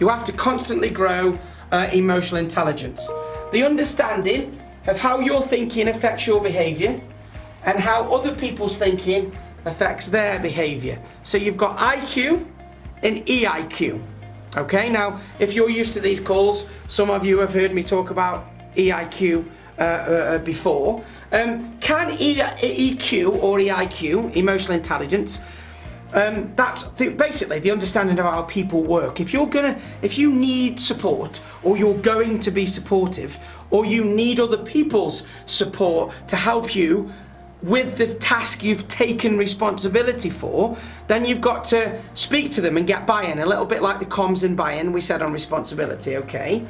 You have to constantly grow emotional intelligence. The understanding of how your thinking affects your behaviour and how other people's thinking affects their behaviour. So you've got IQ and EIQ. Okay, now if you're used to these calls, some of you have heard me talk about EIQ before. Can EQ or EIQ, emotional intelligence, that's basically the understanding of how people work. If you need support, or you're going to be supportive, or you need other people's support to help you with the task you've taken responsibility for, then you've got to speak to them and get buy-in, a little bit like the comms and buy-in we said on responsibility, okay?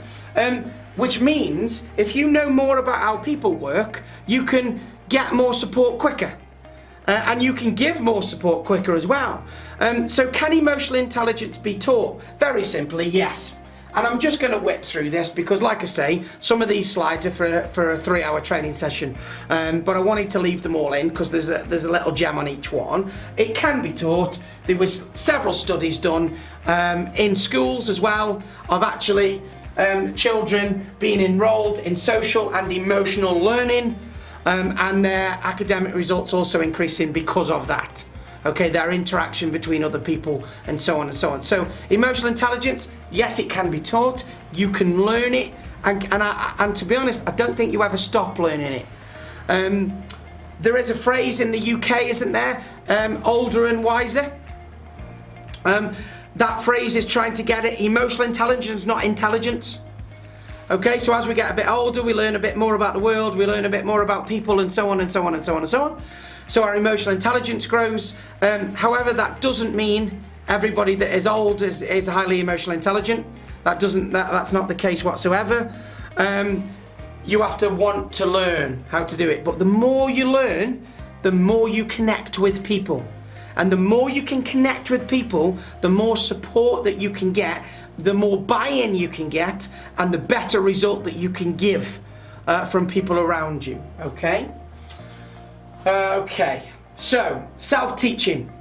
Which means if you know more about how people work, you can get more support quicker. And you can give more support quicker as well. So can emotional intelligence be taught? Very simply, yes. And I'm just going to whip through this because, like I say, some of these slides are for a 3-hour training session, but I wanted to leave them all in because there's a little gem on each one. It can be taught. There was several studies done in schools as well of actually children being enrolled in social and emotional learning, and their academic results also increasing because of that. Okay, their interaction between other people and so on and so on. So emotional intelligence, yes, it can be taught. You can learn it, and to be honest, I don't think you ever stop learning it. There is a phrase in the UK, isn't there? Older and wiser. That phrase is trying to get at emotional intelligence, not intelligence. Okay, so as we get a bit older, we learn a bit more about the world, we learn a bit more about people, and so on and so on and so on and so on. So our emotional intelligence grows. However, that doesn't mean everybody that is old is highly emotionally intelligent. That's not the case whatsoever. You have to want to learn how to do it. But the more you learn, the more you connect with people. And the more you can connect with people, the more support that you can get, the more buy-in you can get, and the better result that you can give from people around you, okay? Okay, so self-teaching.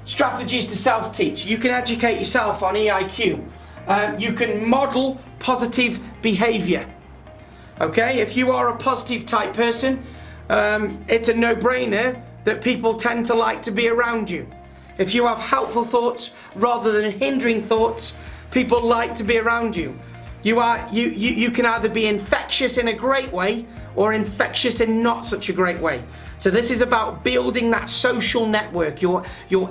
Strategies to self-teach. You can educate yourself on EIQ. You can model positive behaviour. Okay, if you are a positive type person, it's a no-brainer that people tend to like to be around you. If you have helpful thoughts rather than hindering thoughts, people like to be around you. You can either be infectious in a great way or infectious in not such a great way. So this is about building that social network, your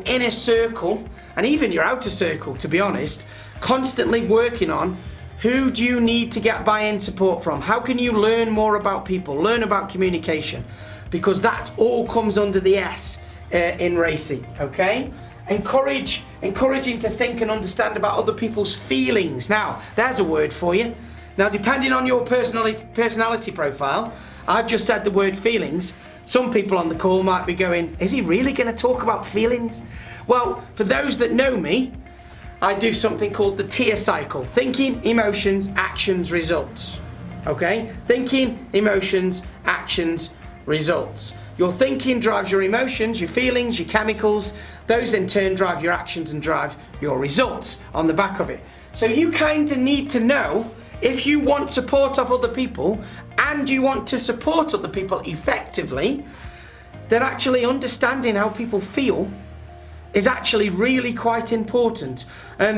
inner circle, and even your outer circle, to be honest, constantly working on who do you need to get buy-in support from? How can you learn more about people, learn about communication? Because that all comes under the S in RACI, okay? Encouraging to think and understand about other people's feelings. Now, there's a word for you. Now, depending on your personality profile, I've just said the word feelings. Some people on the call might be going, is he really going to talk about feelings? Well, for those that know me, I do something called the TIA cycle. Thinking, emotions, actions, results. Okay? Thinking, emotions, actions, results. Your thinking drives your emotions, your feelings, your chemicals. Those in turn drive your actions and drive your results on the back of it. So you kind of need to know, if you want support of other people and you want to support other people effectively, then actually understanding how people feel is actually really quite important.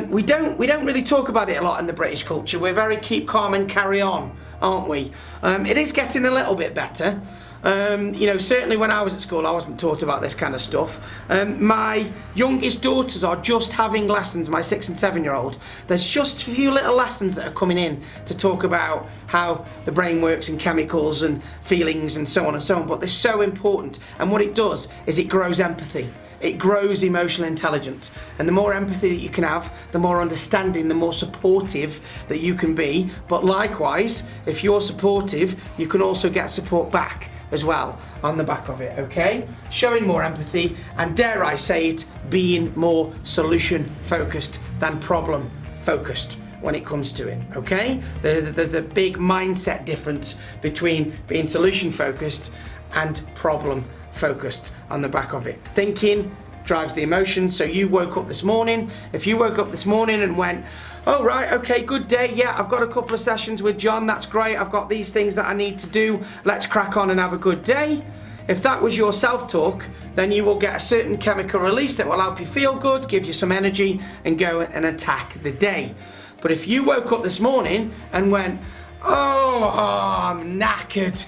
We don't really talk about it a lot in the British culture. We're very keep calm and carry on, aren't we? It is getting a little bit better. You know, certainly when I was at school, I wasn't taught about this kind of stuff. My youngest daughters are just having lessons, my 6 and 7-year-old. There's just a few little lessons that are coming in to talk about how the brain works and chemicals and feelings and so on and so on, but they're so important. And what it does is it grows empathy. It grows emotional intelligence. And the more empathy that you can have, the more understanding, the more supportive that you can be. But likewise, if you're supportive, you can also get support back as well on the back of it, okay? Showing more empathy, and dare I say it, being more solution focused than problem focused when it comes to it, okay? There's a big mindset difference between being solution focused and problem focused on the back of it. Thinking, drives the emotions. So you woke up this morning. If you woke up this morning and went, oh right, okay, good day, yeah, I've got a couple of sessions with John, that's great, I've got these things that I need to do, let's crack on and have a good day. If that was your self-talk, then you will get a certain chemical release that will help you feel good, give you some energy, and go and attack the day. But if you woke up this morning and went, oh, I'm knackered.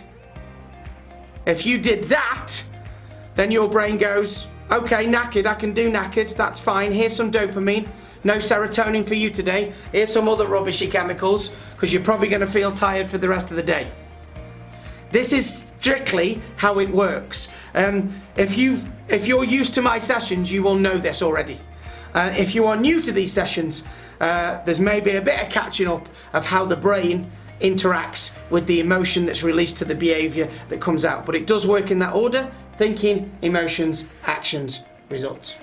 If you did that, then your brain goes, okay, knackered, I can do knackered, that's fine, here's some dopamine, no serotonin for you today, here's some other rubbishy chemicals, because you're probably going to feel tired for the rest of the day. This is strictly how it works. If you're used to my sessions, you will know this already. If you are new to these sessions, there's maybe a bit of catching up of how the brain interacts with the emotion that's released to the behavior that comes out. But it does work in that order: thinking, emotions, actions, results.